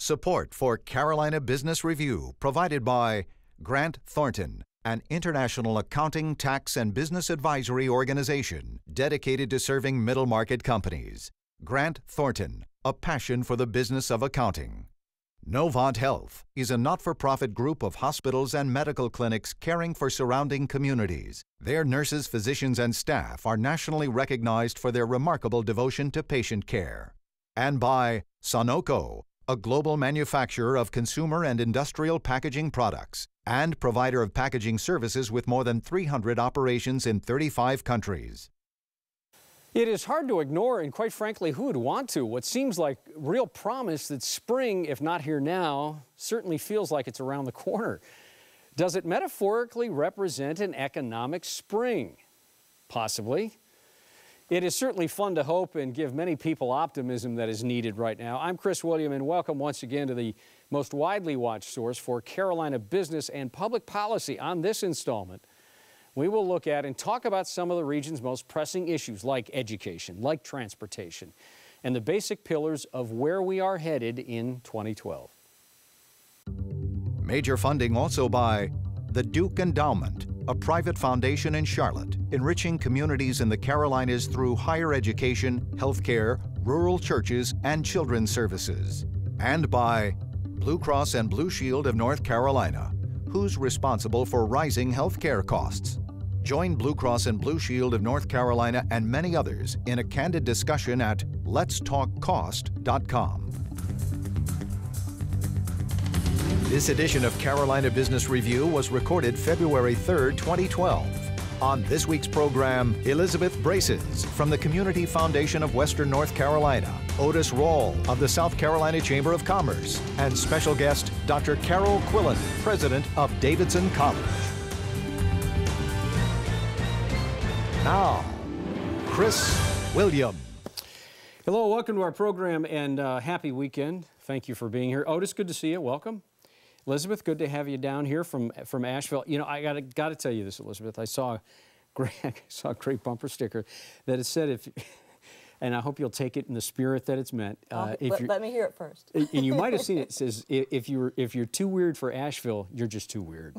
Support for Carolina Business Review provided by Grant Thornton, an international accounting, tax, and business advisory organization dedicated to serving middle-market companies. Grant Thornton, a passion for the business of accounting. Novant Health is a not-for-profit group of hospitals and medical clinics caring for surrounding communities. Their nurses, physicians, and staff are nationally recognized for their remarkable devotion to patient care. And by Sonoco, a global manufacturer of consumer and industrial packaging products and provider of packaging services with more than 300 operations in 35 countries. It is hard to ignore, and quite frankly, who would want to? What seems like real promise that spring, if not here now, certainly feels like it's around the corner. Does it metaphorically represent an economic spring? Possibly. It is certainly fun to hope and give many people optimism that is needed right now. I'm Chris William, and welcome once again to the most widely watched source for Carolina business and public policy. On this installment, we will look at and talk about some of the region's most pressing issues like education, like transportation, and the basic pillars of where we are headed in 2012. Major funding also by the Duke Endowment, a private foundation in Charlotte, enriching communities in the Carolinas through higher education, healthcare, rural churches, and children's services. And by Blue Cross and Blue Shield of North Carolina, who's responsible for rising healthcare costs. Join Blue Cross and Blue Shield of North Carolina and many others in a candid discussion at letstalkcost.com. This edition of Carolina Business Review was recorded February 3, 2012. On this week's program, Elizabeth Brazas from the Community Foundation of Western North Carolina, Otis Rawl of the South Carolina Chamber of Commerce, and special guest Dr. Carol Quillen, president of Davidson College. Now, Chris William. Hello, welcome to our program, and happy weekend. Thank you for being here. Otis, good to see you. Welcome. Elizabeth, good to have you down here from Asheville. You know, I got to tell you this, Elizabeth. I saw a great bumper sticker that it said, and I hope you'll take it in the spirit that it's meant. Let me hear it first. And you might have seen it. It says, if you're too weird for Asheville, you're just too weird.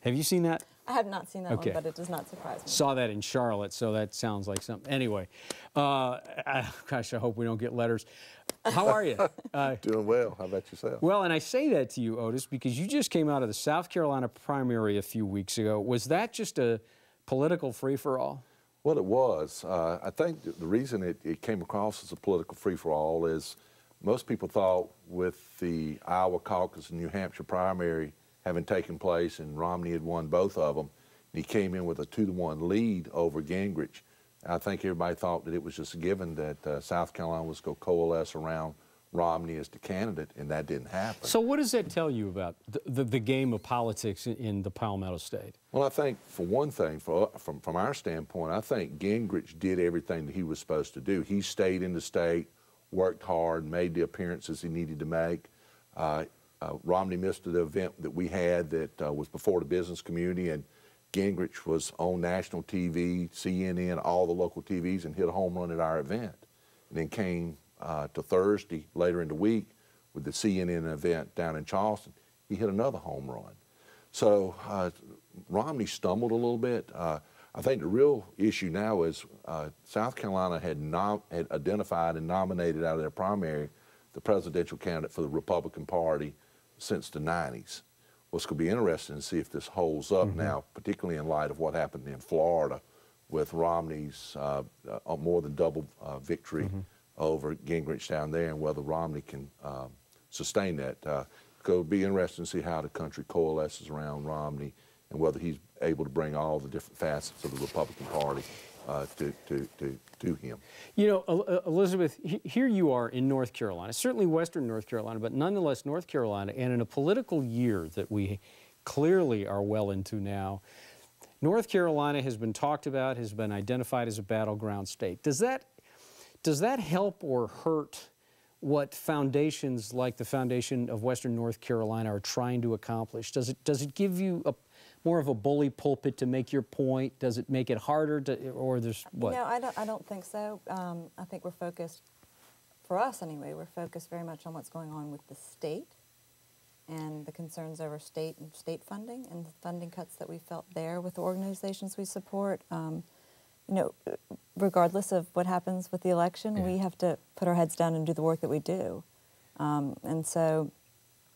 Have you seen that? I have not seen that one, but it does not surprise me. Saw that in Charlotte, so that sounds like something. Anyway, gosh, I hope we don't get letters. How are you? Doing well. How about yourself? Well, and I say that to you, Otis, because you just came out of the South Carolina primary a few weeks ago. Was that just a political free-for-all? Well, it was. I think the reason it came across as a political free-for-all is most people thought with the Iowa caucus and New Hampshire primary having taken place, and Romney had won both of them, and he came in with a 2-1 lead over Gingrich. I think everybody thought that it was just a given that South Carolina was going to coalesce around Romney as the candidate, and that didn't happen. So what does that tell you about the game of politics in the Palmetto State? Well, I think, for one thing, from our standpoint, I think Gingrich did everything that he was supposed to do. He stayed in the state, worked hard, made the appearances he needed to make. Romney missed the event that we had that was before the business community, and Gingrich was on national TV, CNN, all the local TVs, and hit a home run at our event. And then came to Thursday, later in the week, with the CNN event down in Charleston. He hit another home run. So Romney stumbled a little bit. I think the real issue now is South Carolina had identified and nominated out of their primary the presidential candidate for the Republican Party since the 90s. What's going to be interesting to see if this holds up now, particularly in light of what happened in Florida with Romney's more than double victory over Gingrich down there, and whether Romney can sustain that. It'll be interesting to see how the country coalesces around Romney and whether he's able to bring all the different facets of the Republican Party to him. You know, Elizabeth, here you are in North Carolina, certainly western North Carolina, but nonetheless North Carolina, and in a political year that we clearly are well into now, North Carolina has been talked about, has been identified as a battleground state. Does that help or hurt what foundations like the Foundation of Western North Carolina are trying to accomplish? Does it give you more of a bully pulpit to make your point? Does it make it harder to, or there's what? No, I don't think so. I think we're focused for us anyway, we're focused very much on what's going on with the state and the concerns over state funding and the funding cuts that we felt there with the organizations we support. You know, regardless of what happens with the election, we have to put our heads down and do the work that we do. And so,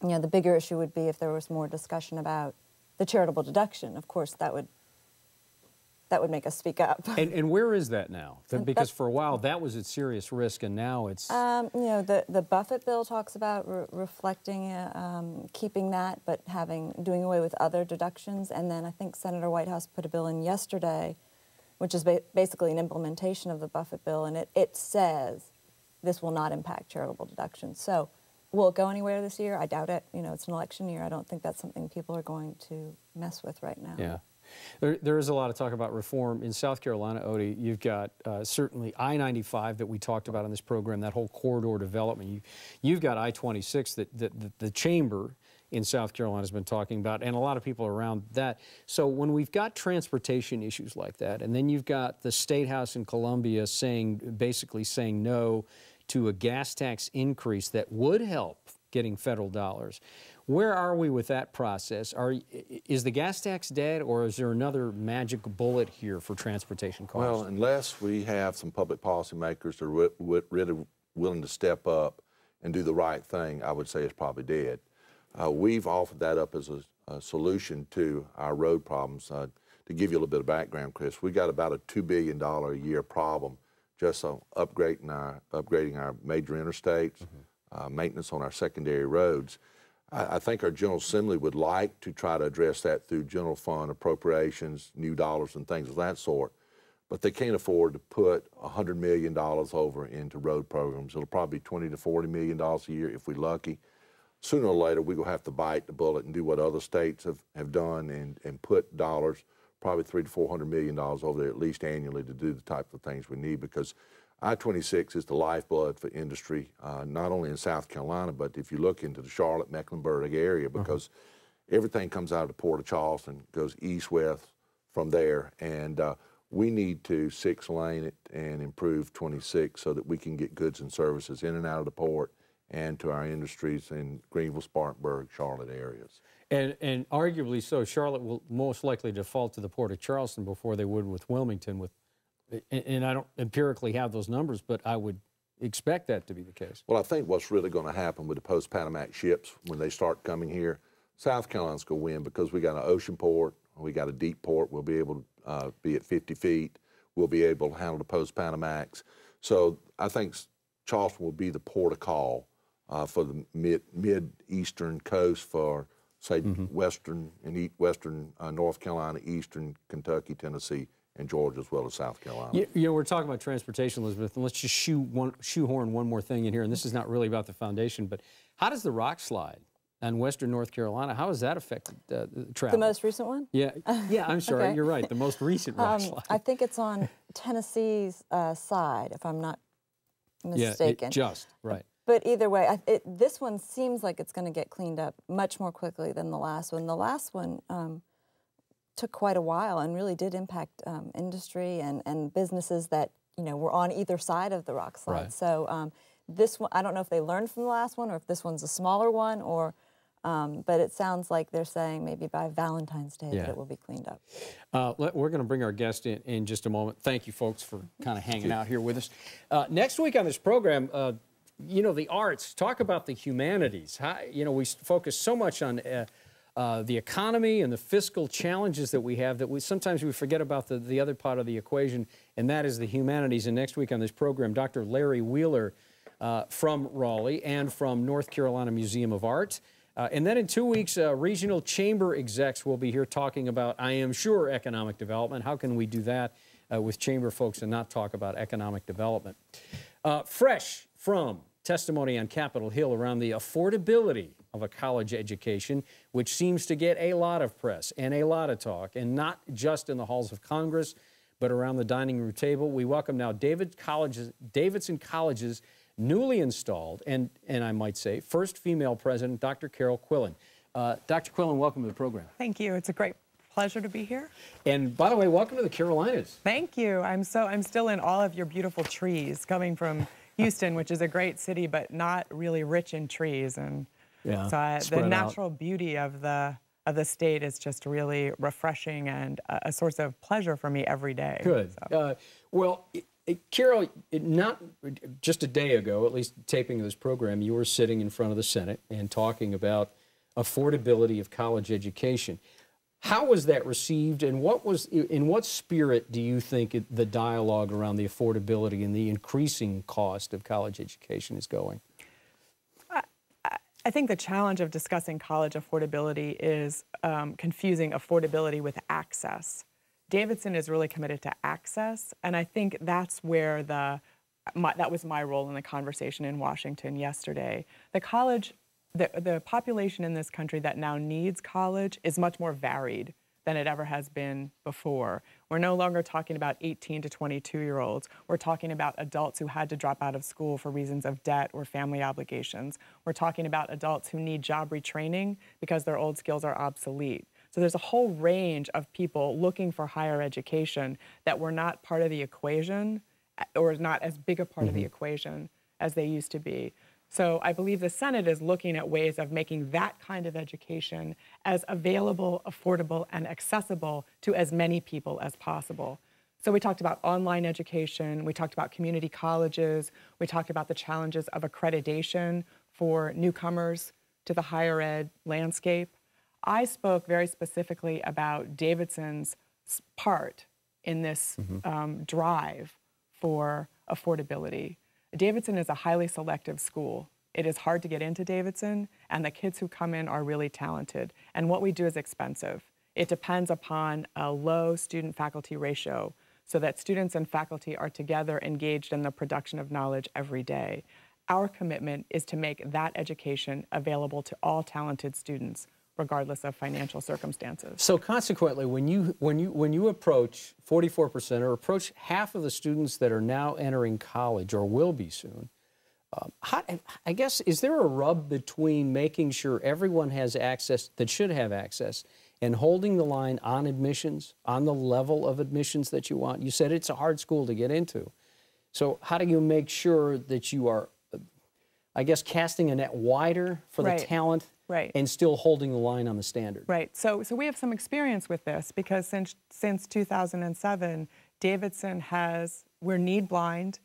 you know, the bigger issue would be if there was more discussion about the charitable deduction. Of course, that would make us speak up. And where is that now? Because for a while that was at serious risk, and now it's... you know, the Buffett bill talks about reflecting, keeping that, but doing away with other deductions. And then I think Senator Whitehouse put a bill in yesterday, which is basically an implementation of the Buffett bill, and it says this will not impact charitable deductions. So will it go anywhere this year? I doubt it. You know, it's an election year. I don't think that's something people are going to mess with right now. Yeah. There is a lot of talk about reform. In South Carolina, Odie, you've got certainly I-95 that we talked about in this program, that whole corridor development. You've got I-26 that the chamber in South Carolina has been talking about, and a lot of people around that. So when we've got transportation issues like that, and then you've got the State House in Columbia basically saying no to a gas tax increase that would help getting federal dollars, where are we with that process? Is the gas tax dead, or is there another magic bullet here for transportation costs? Well, unless we have some public policy makers that are really willing to step up and do the right thing, I would say it's probably dead. We've offered that up as a solution to our road problems. To give you a little bit of background, Chris, we got about a $2 billion a year problem just on upgrading our major interstates, maintenance on our secondary roads. I think our General Assembly would like to try to address that through general fund appropriations, new dollars and things of that sort, but they can't afford to put $100 million over into road programs. It'll probably be $20 to $40 million a year if we're lucky. Sooner or later, we're going to have to bite the bullet and do what other states have done and put dollars, probably $300 to $400 million over there at least annually to do the type of things we need, because I-26 is the lifeblood for industry, not only in South Carolina, but if you look into the Charlotte, Mecklenburg area, because everything comes out of the Port of Charleston, goes east-west from there, and we need to six-lane it and improve 26 so that we can get goods and services in and out of the port and to our industries in Greenville, Spartanburg, Charlotte areas. And arguably so, Charlotte will most likely default to the Port of Charleston before they would with Wilmington. And I don't empirically have those numbers, but I would expect that to be the case. Well, I think what's really going to happen with the post-Panamax ships when they start coming here, South Carolina's going to win because we got an ocean port, we got a deep port, we'll be able to be at 50 feet, we'll be able to handle the post-Panamax. So I think Charleston will be the port of call for the mid-eastern coast for, say, western North Carolina, eastern Kentucky, Tennessee, and Georgia, as well as South Carolina. You know, we're talking about transportation, Elizabeth, and let's just shoehorn one more thing in here, and this is not really about the foundation, but how does the rock slide on western North Carolina, how has that affected travel? The most recent one? Yeah, I'm sorry, Okay. You're right, the most recent rock slide. I think it's on Tennessee's side, if I'm not mistaken. Yeah, right. But either way, this one seems like it's going to get cleaned up much more quickly than the last one. The last one took quite a while and really did impact industry and businesses that, you know, were on either side of the rock slide. Right. So this one, I don't know if they learned from the last one or if this one's a smaller one, or but it sounds like they're saying maybe by Valentine's Day that it will be cleaned up. We're going to bring our guest in just a moment. Thank you, folks, for kind of hanging out here with us. Next week on this program, you know, the arts, talk about the humanities. You know, we focus so much on the economy and the fiscal challenges that we have that sometimes we forget about the other part of the equation, and that is the humanities. And next week on this program, Dr. Larry Wheeler from Raleigh and from North Carolina Museum of Art. And then in 2 weeks, regional chamber execs will be here talking about, I am sure, economic development. How can we do that with chamber folks and not talk about economic development? Fresh from testimony on Capitol Hill around the affordability of a college education, which seems to get a lot of press and a lot of talk, and not just in the halls of Congress, but around the dining room table. We welcome now Davidson College's newly installed, and I might say, first female president, Dr. Carol Quillen. Dr. Quillen, welcome to the program. Thank you. It's a great pleasure to be here. And by the way, welcome to the Carolinas. Thank you. I'm still in awe of your beautiful trees coming from, Houston, which is a great city, but not really rich in trees. And Yeah, so the natural beauty of the state is just really refreshing and a source of pleasure for me every day. Good. So. Well, Carol, not just a day ago, at least taping of this program, you were sitting in front of the Senate and talking about affordability of college education. How was that received, and in what spirit do you think the dialogue around the affordability and the increasing cost of college education is going? I think the challenge of discussing college affordability is confusing affordability with access. Davidson is really committed to access, and I think that's where that was my role in the conversation in Washington yesterday. The population in this country that now needs college is much more varied than it ever has been before. We're no longer talking about 18 to 22-year-olds. We're talking about adults who had to drop out of school for reasons of debt or family obligations. We're talking about adults who need job retraining because their old skills are obsolete. So there's a whole range of people looking for higher education that were not part of the equation or not as big a part of the equation as they used to be. So I believe the Senate is looking at ways of making that kind of education as available, affordable, and accessible to as many people as possible. So we talked about online education, we talked about community colleges, we talked about the challenges of accreditation for newcomers to the higher ed landscape. I spoke very specifically about Davidson's part in this drive for affordability. Davidson is a highly selective school. It is hard to get into Davidson, and the kids who come in are really talented. And what we do is expensive. It depends upon a low student-faculty ratio so that students and faculty are together engaged in the production of knowledge every day. Our commitment is to make that education available to all talented students, regardless of financial circumstances. So consequently, when you approach 44% or approach half of the students that are now entering college or will be soon, I guess, is there a rub between making sure everyone has access that should have access and holding the line on admissions, on the level of admissions that you want? You said it's a hard school to get into. So how do you make sure that you are, I guess, casting a net wider for the talent and still holding the line on the standard? Right. So we have some experience with this because since 2007, Davidson we're need blind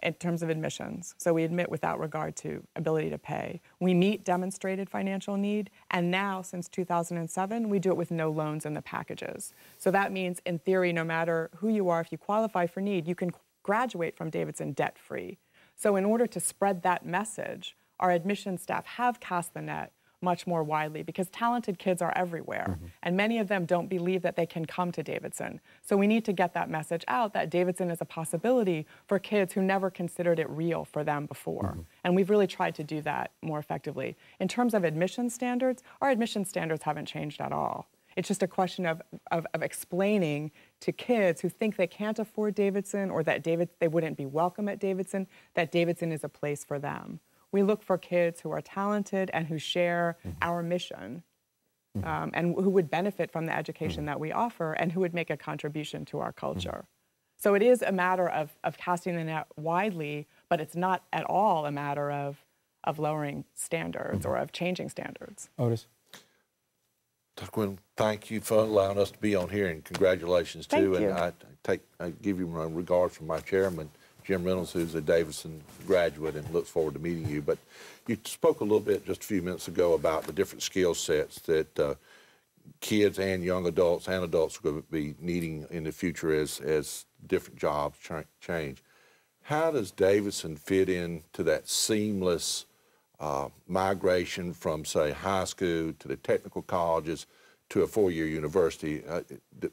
in terms of admissions. So we admit without regard to ability to pay. We meet demonstrated financial need, and now since 2007, we do it with no loans in the packages. So that means, in theory, no matter who you are, if you qualify for need, you can graduate from Davidson debt-free. So in order to spread that message, our admissions staff have cast the net much more widely because talented kids are everywhere, and many of them don't believe that they can come to Davidson. So we need to get that message out that Davidson is a possibility for kids who never considered it real for them before. And we've really tried to do that more effectively. In terms of admission standards, our admission standards haven't changed at all. It's just a question of explaining to kids who think they can't afford Davidson or that they wouldn't be welcome at Davidson, that Davidson is a place for them. We look for kids who are talented and who share our mission and who would benefit from the education that we offer and who would make a contribution to our culture. So it is a matter of casting the net widely, but it's not at all a matter of lowering standards or of changing standards. Otis? Dr. Quillen, thank you for allowing us to be on here, and congratulations too. Thank you. And I give you my regards from my chairman, Jim Reynolds, who's a Davidson graduate and looks forward to meeting you. But you spoke a little bit just a few minutes ago about the different skill sets that kids and young adults and adults are going to be needing in the future as different jobs change. How does Davidson fit into that seamless migration from, say, high school to the technical colleges to a four-year university?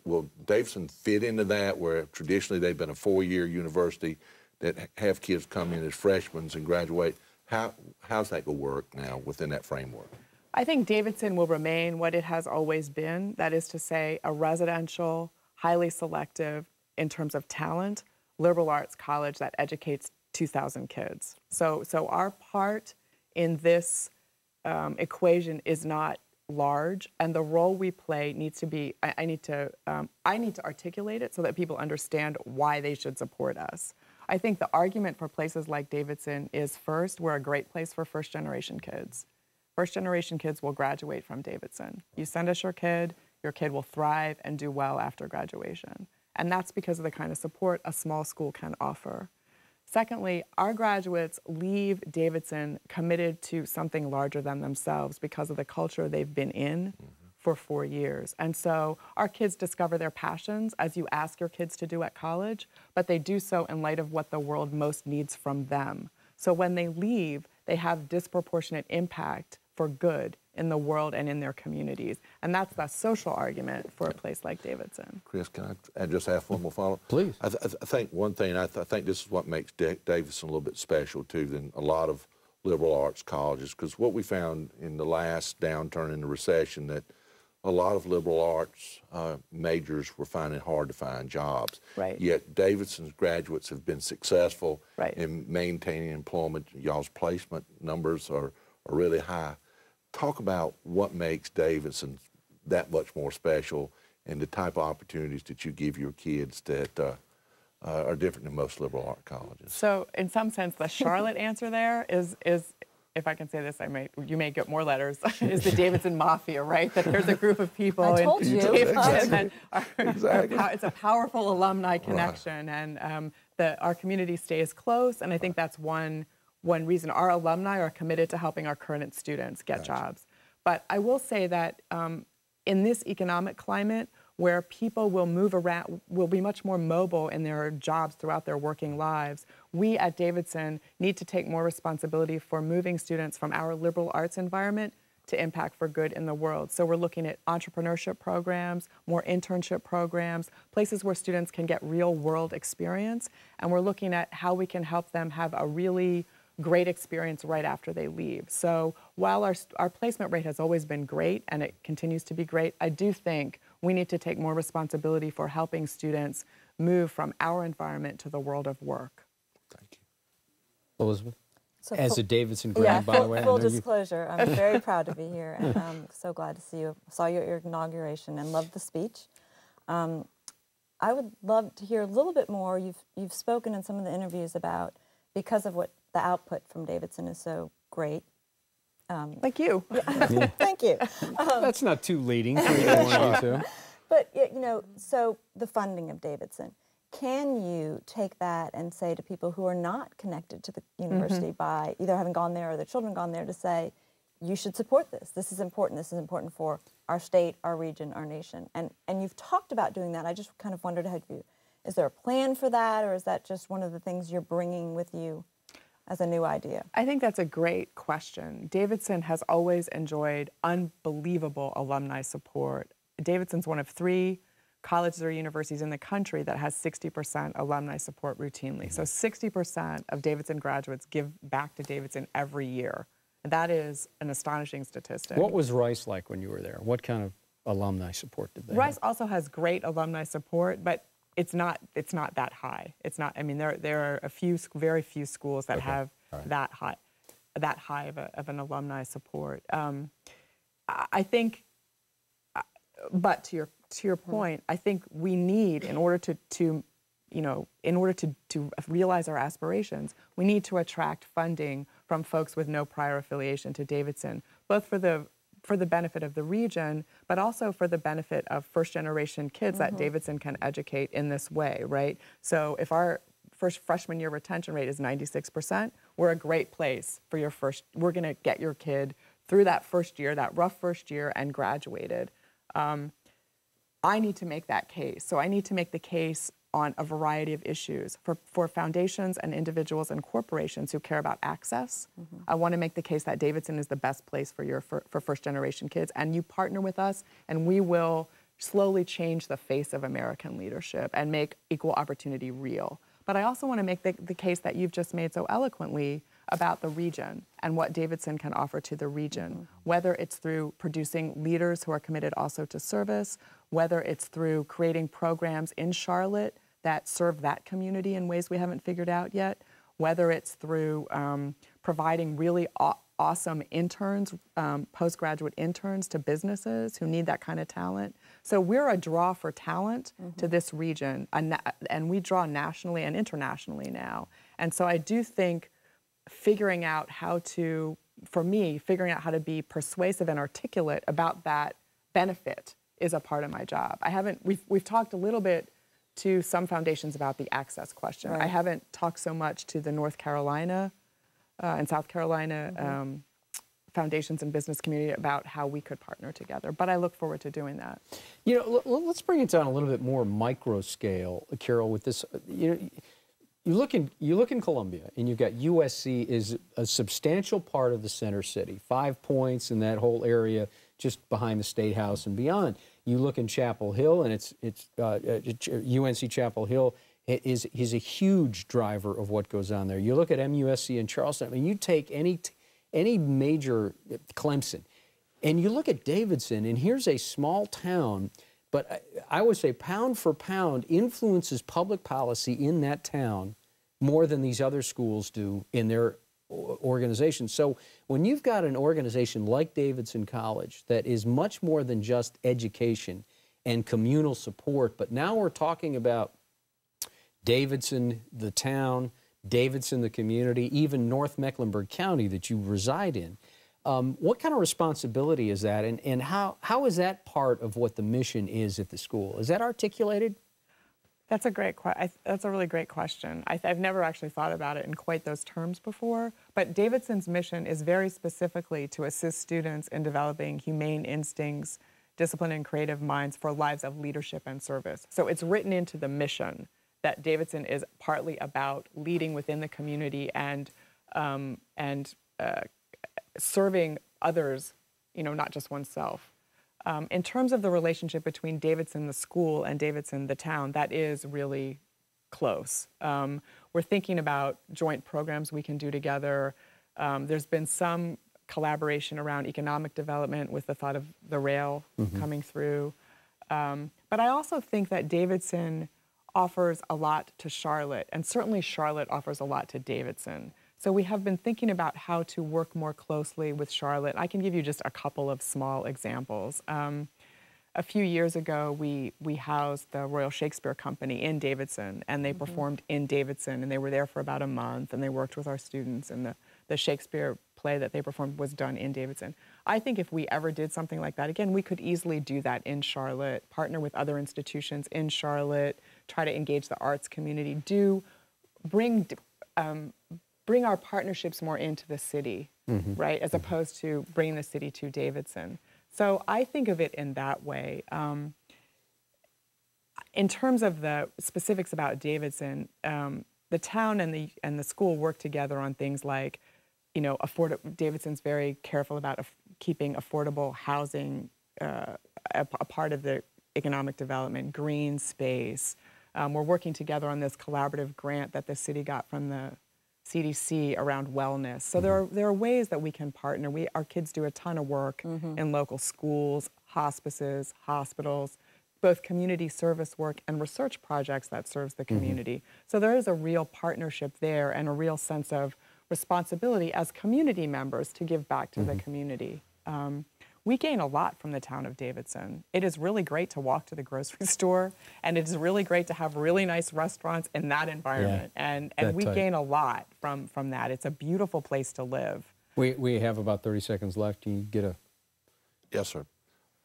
Will Davidson fit into that, where traditionally they've been a four-year university that have kids come in as freshmen and graduate? How's that going to work now within that framework? I think Davidson will remain what it has always been, that is to say, a residential, highly selective, in terms of talent, liberal arts college that educates 2,000 kids. So our part in this equation is not large, and the role we play needs to be, I need to articulate it so that people understand why they should support us. I think the argument for places like Davidson is, first, we're a great place for first-generation kids. First-generation kids will graduate from Davidson. You send us your kid will thrive and do well after graduation. And that's because of the kind of support a small school can offer. Secondly, our graduates leave Davidson committed to something larger than themselves because of the culture they've been in for 4 years. And so our kids discover their passions, as you ask your kids to do at college, but they do so in light of what the world most needs from them. So when they leave, they have disproportionate impact for good in the world and in their communities. And that's the social argument for a place like Davidson. Chris, can I just ask one more follow-up? Please. I think one thing, I think this is what makes Davidson a little bit special, too, than a lot of liberal arts colleges, because what we found in the last downturn in the recession, that a lot of liberal arts majors were finding it hard to find jobs. Right. Yet Davidson's graduates have been successful right. in maintaining employment. Y'all's placement numbers are really high. Talk about what makes Davidson that much more special and the type of opportunities that you give your kids that are different than most liberal art colleges. So in some sense, the Charlotte answer there is, if I can say this, you may get more letters, is the Davidson Mafia, right? That there's a group of people I told in you. Davidson that Exactly. it's a powerful alumni connection, right. And our community stays close, and I think that's one reason our alumni are committed to helping our current students get jobs. But I will say that in this economic climate, where people will move around, will be much more mobile in their jobs throughout their working lives, we at Davidson need to take more responsibility for moving students from our liberal arts environment to impact for good in the world. So we're looking at entrepreneurship programs, more internship programs, places where students can get real world experience, and we're looking at how we can help them have a really great experience right after they leave. So while our placement rate has always been great and it continues to be great, I do think we need to take more responsibility for helping students move from our environment to the world of work. Thank you. Elizabeth? So As a Davidson grad, by the way. Full disclosure, I'm very proud to be here, and I'm so glad to see you. Saw your inauguration and loved the speech. I would love to hear a little bit more. You've spoken in some of the interviews about, because of what the output from Davidson is so great. Like you. Yeah. Thank you. That's not too leading for either one of you two. But, you know, so the funding of Davidson, can you take that and say to people who are not connected to the university by either having gone there or their children gone there, to say, you should support this. This is important for our state, our region, our nation. And you've talked about doing that. I just kind of wondered, is there a plan for that, or is that just one of the things you're bringing with you as a new idea? I think that's a great question. Davidson has always enjoyed unbelievable alumni support. Davidson's one of 3 colleges or universities in the country that has 60% alumni support routinely. So 60% of Davidson graduates give back to Davidson every year. That is an astonishing statistic. What was Rice like when you were there? What kind of alumni support did they Rice have? also has great alumni support, but it's not that high. It's not. I mean, there are very few schools that have that high of an alumni support. I think, but to your point, I think we need, in order to realize our aspirations, we need to attract funding from folks with no prior affiliation to Davidson, both for the benefit of the region, but also for the benefit of first-generation kids that Davidson can educate in this way, right? So if our freshman year retention rate is 96%, we're a great place for your first. We're going to get your kid through that first year, that rough first year, and graduated. I need to make that case. So I need to make the case on a variety of issues. For foundations and individuals and corporations who care about access, I want to make the case that Davidson is the best place for first-generation kids, and you partner with us, and we will slowly change the face of American leadership and make equal opportunity real. But I also want to make the case that you've just made so eloquently about the region and what Davidson can offer to the region, whether it's through producing leaders who are committed also to service, whether it's through creating programs in Charlotte that serve that community in ways we haven't figured out yet, whether it's through providing really awesome interns, postgraduate interns to businesses who need that kind of talent, So we're a draw for talent to this region, and we draw nationally and internationally now. And so I do think figuring out how to, for me, figuring out how to be persuasive and articulate about that benefit is a part of my job. We've talked a little bit to some foundations about the access question. Right. I haven't talked so much to the North Carolina and South Carolina foundations and business community about how we could partner together, but I look forward to doing that. You know, let's bring it down a little bit more micro scale, Carol, with this. You look in Columbia, and you've got USC is a substantial part of the center city, 5 points in that whole area just behind the State House and beyond. You look in Chapel Hill, and it's UNC Chapel Hill is a huge driver of what goes on there. You look at MUSC in Charleston. I mean, you take any major Clemson, and you look at Davidson, and here's a small town, but I would say pound for pound influences public policy in that town more than these other schools do in their organization. So when you've got an organization like Davidson College that is much more than just education and communal support, but now we're talking about Davidson, the town, Davidson, the community, even North Mecklenburg County that you reside in. What kind of responsibility is that, and how is that part of what the mission is at the school? Is that articulated? That's a really great question. I've never actually thought about it in quite those terms before, but Davidson's mission is very specifically to assist students in developing humane instincts, discipline, and creative minds for lives of leadership and service. So it's written into the mission that Davidson is partly about leading within the community and serving others, you know, not just oneself. In terms of the relationship between Davidson, the school, and Davidson, the town, that is really close. We're thinking about joint programs we can do together. There's been some collaboration around economic development with the thought of the rail coming through. But I also think that Davidson offers a lot to Charlotte, and certainly Charlotte offers a lot to Davidson. So we have been thinking about how to work more closely with Charlotte. I can give you just a couple of small examples. A few years ago, we housed the Royal Shakespeare Company in Davidson, and they performed in Davidson, and they were there for about a month, and they worked with our students, and the Shakespeare play that they performed was done in Davidson. I think if we ever did something like that again, we could easily do that in Charlotte, partner with other institutions in Charlotte, try to engage the arts community, bring our partnerships more into the city, right, as opposed to bringing the city to Davidson. So I think of it in that way. In terms of the specifics about Davidson, the town and the school work together on things like, you know, Davidson's very careful about keeping affordable housing a part of the economic development, green space. We're working together on this collaborative grant that the city got from the CDC around wellness. So there are ways that we can partner. Our kids do a ton of work in local schools, hospices, hospitals, both community service work and research projects that serves the community. So there is a real partnership there and a real sense of responsibility as community members to give back to the community. We gain a lot from the town of Davidson. It is really great to walk to the grocery store, and it is really great to have really nice restaurants in that environment. Yeah, and we gain a lot from that. It's a beautiful place to live. We have about 30 seconds left. Can you get a... Yes, sir.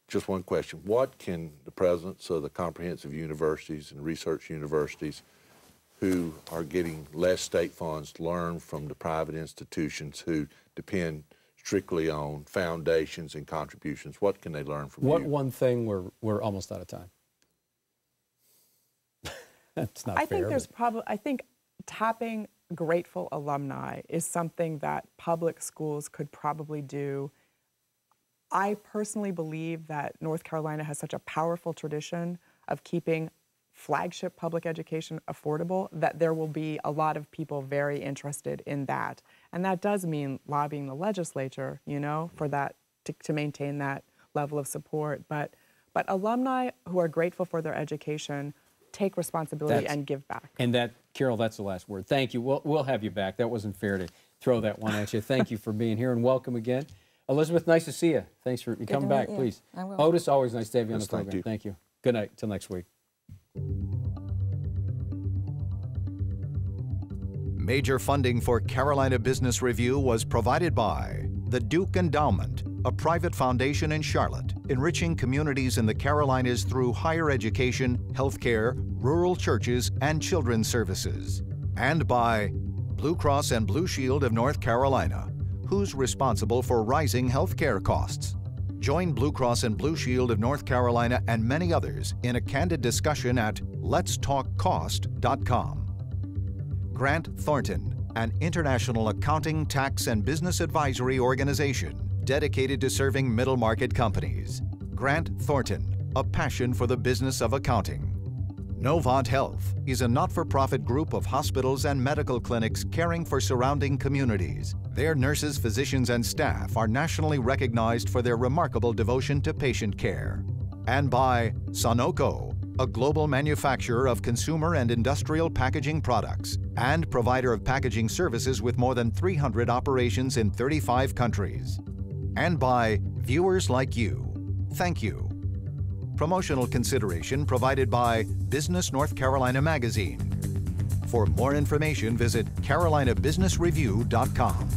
Just one question. What can the presidents of the comprehensive universities and research universities who are getting less state funds learn from the private institutions who depend strictly on foundations and contributions? What can they learn from you? What one thing we're almost out of time? That's not fair. I think there's I think tapping grateful alumni is something that public schools could probably do. I personally believe that North Carolina has such a powerful tradition of keeping flagship public education affordable that there will be a lot of people very interested in that. And that does mean lobbying the legislature, you know, for that, to maintain that level of support. But alumni who are grateful for their education take responsibility and give back. And that, Carol, that's the last word. Thank you. We'll have you back. That wasn't fair to throw that one at you. Thank you for being here, and welcome again. Elizabeth, nice to see you. Thanks for coming back, please. I will. Otis, always nice to have you on the Yes, thank program. you. Thank you. Good night. Till next week. Major funding for Carolina Business Review was provided by the Duke Endowment, a private foundation in Charlotte, enriching communities in the Carolinas through higher education, healthcare, rural churches, and children's services. And by Blue Cross and Blue Shield of North Carolina, who's responsible for rising healthcare costs. Join Blue Cross and Blue Shield of North Carolina and many others in a candid discussion at letstalkcost.com. Grant Thornton, an international accounting, tax, and business advisory organization dedicated to serving middle market companies. Grant Thornton, a passion for the business of accounting. Novant Health is a not-for-profit group of hospitals and medical clinics caring for surrounding communities. Their nurses, physicians, and staff are nationally recognized for their remarkable devotion to patient care. And by Sonoco, a global manufacturer of consumer and industrial packaging products and provider of packaging services with more than 300 operations in 35 countries. And by viewers like you. Thank you. Promotional consideration provided by Business North Carolina Magazine. For more information, visit carolinabusinessreview.com.